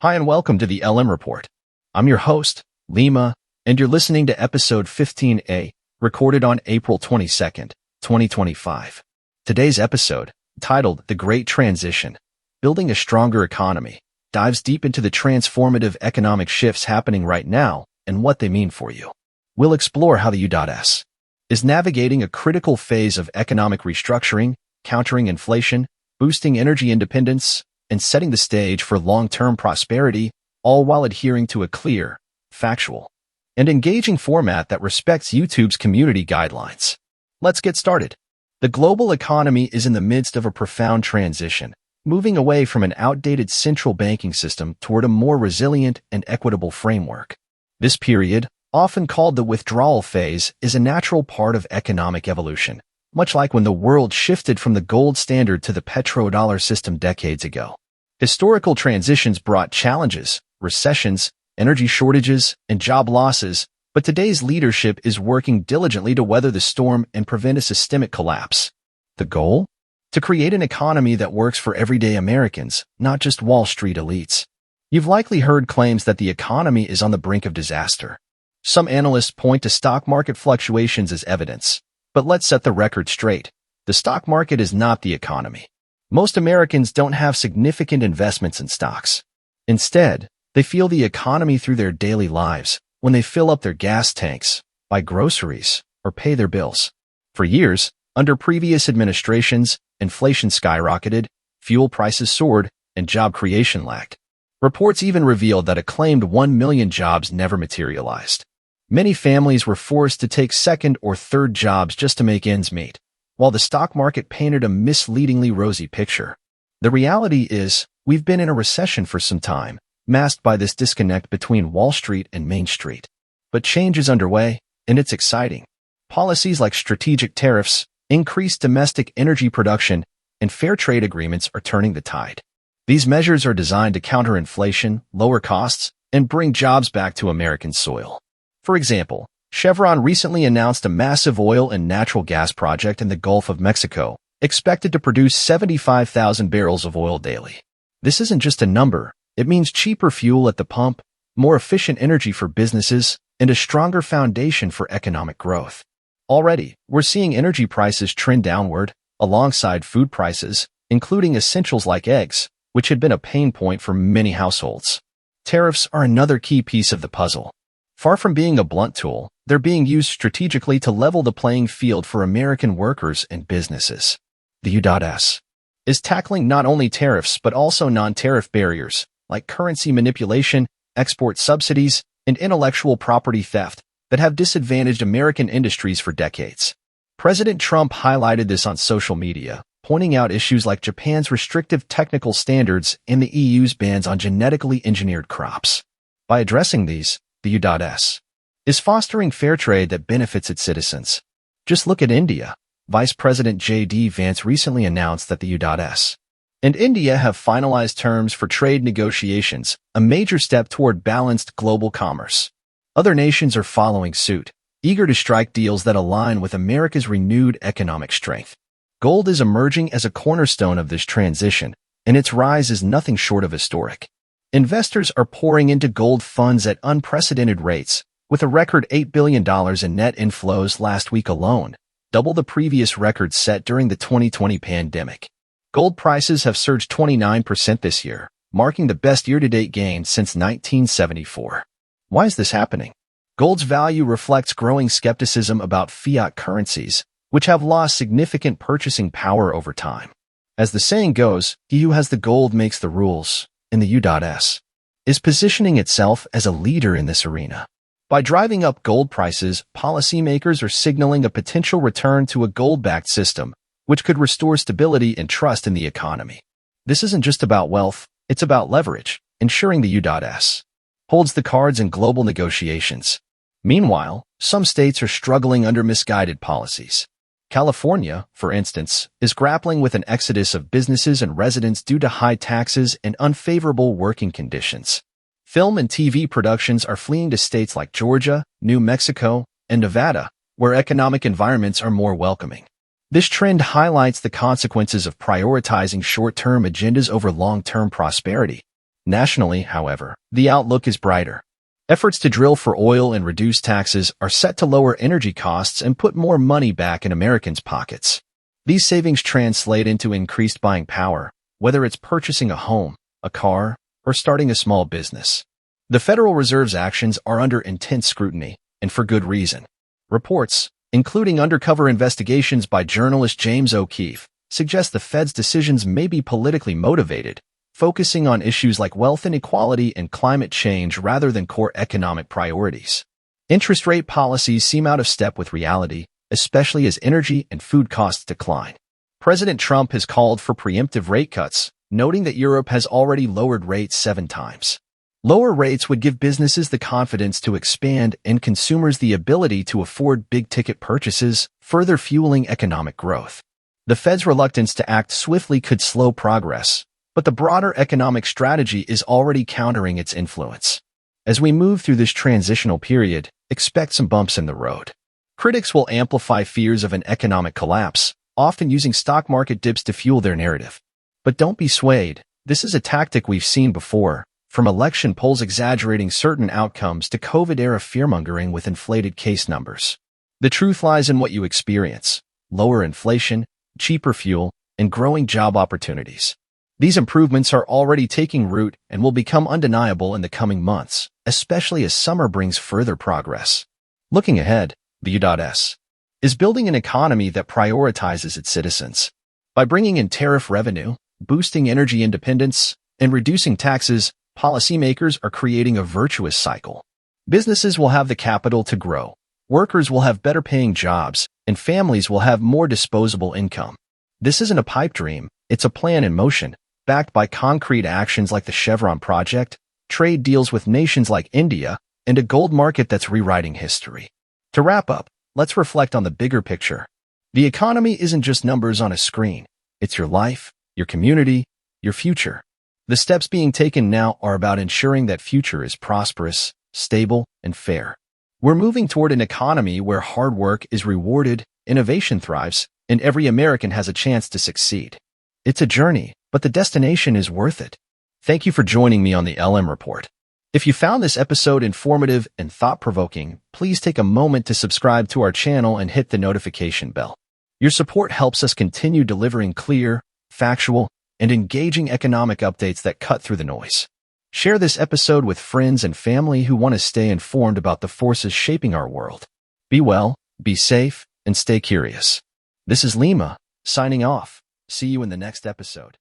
Hi and welcome to the LM Report. I'm your host, Lima, and you're listening to episode 15A, recorded on April 22nd, 2025. Today's episode, titled The Great Transition, Building a Stronger Economy, dives deep into the transformative economic shifts happening right now and what they mean for you. We'll explore how the U.S. is navigating a critical phase of economic restructuring, countering inflation, boosting energy independence, and setting the stage for long-term prosperity, all while adhering to a clear, factual, and engaging format that respects YouTube's community guidelines. Let's get started. The global economy is in the midst of a profound transition, moving away from an outdated central banking system toward a more resilient and equitable framework. This period, often called the withdrawal phase, is a natural part of economic evolution, much like when the world shifted from the gold standard to the petrodollar system decades ago. Historical transitions brought challenges, recessions, energy shortages, and job losses, but today's leadership is working diligently to weather the storm and prevent a systemic collapse. The goal? To create an economy that works for everyday Americans, not just Wall Street elites. You've likely heard claims that the economy is on the brink of disaster. Some analysts point to stock market fluctuations as evidence. But let's set the record straight. The stock market is not the economy. Most Americans don't have significant investments in stocks. Instead, they feel the economy through their daily lives when they fill up their gas tanks, buy groceries, or pay their bills. For years, under previous administrations, inflation skyrocketed, fuel prices soared, and job creation lagged. Reports even revealed that a claimed 1 million jobs never materialized. Many families were forced to take second or third jobs just to make ends meet, while the stock market painted a misleadingly rosy picture. The reality is, we've been in a recession for some time, masked by this disconnect between Wall Street and Main Street. But change is underway, and it's exciting. Policies like strategic tariffs, increased domestic energy production, and fair trade agreements are turning the tide. These measures are designed to counter inflation, lower costs, and bring jobs back to American soil. For example, Chevron recently announced a massive oil and natural gas project in the Gulf of Mexico, expected to produce 75,000 barrels of oil daily. This isn't just a number, it means cheaper fuel at the pump, more efficient energy for businesses, and a stronger foundation for economic growth. Already, we're seeing energy prices trend downward, alongside food prices, including essentials like eggs, which had been a pain point for many households. Tariffs are another key piece of the puzzle. Far from being a blunt tool, they're being used strategically to level the playing field for American workers and businesses. The U.S. is tackling not only tariffs but also non-tariff barriers, like currency manipulation, export subsidies, and intellectual property theft that have disadvantaged American industries for decades. President Trump highlighted this on social media, pointing out issues like Japan's restrictive technical standards and the EU's bans on genetically engineered crops. By addressing these, the U.S. is fostering fair trade that benefits its citizens. Just look at India. Vice President J.D. Vance recently announced that the U.S. and India have finalized terms for trade negotiations, a major step toward balanced global commerce. Other nations are following suit, eager to strike deals that align with America's renewed economic strength. Gold is emerging as a cornerstone of this transition, and its rise is nothing short of historic. Investors are pouring into gold funds at unprecedented rates, with a record $8 billion in net inflows last week alone, double the previous record set during the 2020 pandemic. Gold prices have surged 29% this year, marking the best year-to-date gain since 1974. Why is this happening? Gold's value reflects growing skepticism about fiat currencies, which have lost significant purchasing power over time. As the saying goes, he who has the gold makes the rules. And the U.S. is positioning itself as a leader in this arena. By driving up gold prices, policymakers are signaling a potential return to a gold-backed system, which could restore stability and trust in the economy. This isn't just about wealth, it's about leverage, ensuring the U.S. holds the cards in global negotiations. Meanwhile, some states are struggling under misguided policies. California, for instance, is grappling with an exodus of businesses and residents due to high taxes and unfavorable working conditions. Film and TV productions are fleeing to states like Georgia, New Mexico, and Nevada, where economic environments are more welcoming. This trend highlights the consequences of prioritizing short-term agendas over long-term prosperity. Nationally, however, the outlook is brighter. Efforts to drill for oil and reduce taxes are set to lower energy costs and put more money back in Americans' pockets. These savings translate into increased buying power, whether it's purchasing a home, a car, or starting a small business. The Federal Reserve's actions are under intense scrutiny, and for good reason. Reports, including undercover investigations by journalist James O'Keefe, suggest the Fed's decisions may be politically motivated, focusing on issues like wealth inequality and climate change rather than core economic priorities. Interest rate policies seem out of step with reality, especially as energy and food costs decline. President Trump has called for preemptive rate cuts, noting that Europe has already lowered rates 7 times. Lower rates would give businesses the confidence to expand and consumers the ability to afford big-ticket purchases, further fueling economic growth. The Fed's reluctance to act swiftly could slow progress, but the broader economic strategy is already countering its influence. As we move through this transitional period, expect some bumps in the road. Critics will amplify fears of an economic collapse, often using stock market dips to fuel their narrative. But don't be swayed. This is a tactic we've seen before, from election polls exaggerating certain outcomes to COVID-era fearmongering with inflated case numbers. The truth lies in what you experience: lower inflation, cheaper fuel, and growing job opportunities. These improvements are already taking root and will become undeniable in the coming months, especially as summer brings further progress. Looking ahead, the U.S. is building an economy that prioritizes its citizens. By bringing in tariff revenue, boosting energy independence, and reducing taxes, policymakers are creating a virtuous cycle. Businesses will have the capital to grow, workers will have better-paying jobs, and families will have more disposable income. This isn't a pipe dream, it's a plan in motion, backed by concrete actions like the Chevron project, trade deals with nations like India, and a gold market that's rewriting history. To wrap up, let's reflect on the bigger picture. The economy isn't just numbers on a screen. It's your life, your community, your future. The steps being taken now are about ensuring that future is prosperous, stable, and fair. We're moving toward an economy where hard work is rewarded, innovation thrives, and every American has a chance to succeed. It's a journey, but the destination is worth it. Thank you for joining me on the LM Report. If you found this episode informative and thought-provoking, please take a moment to subscribe to our channel and hit the notification bell. Your support helps us continue delivering clear, factual, and engaging economic updates that cut through the noise. Share this episode with friends and family who want to stay informed about the forces shaping our world. Be well, be safe, and stay curious. This is Lima, signing off. See you in the next episode.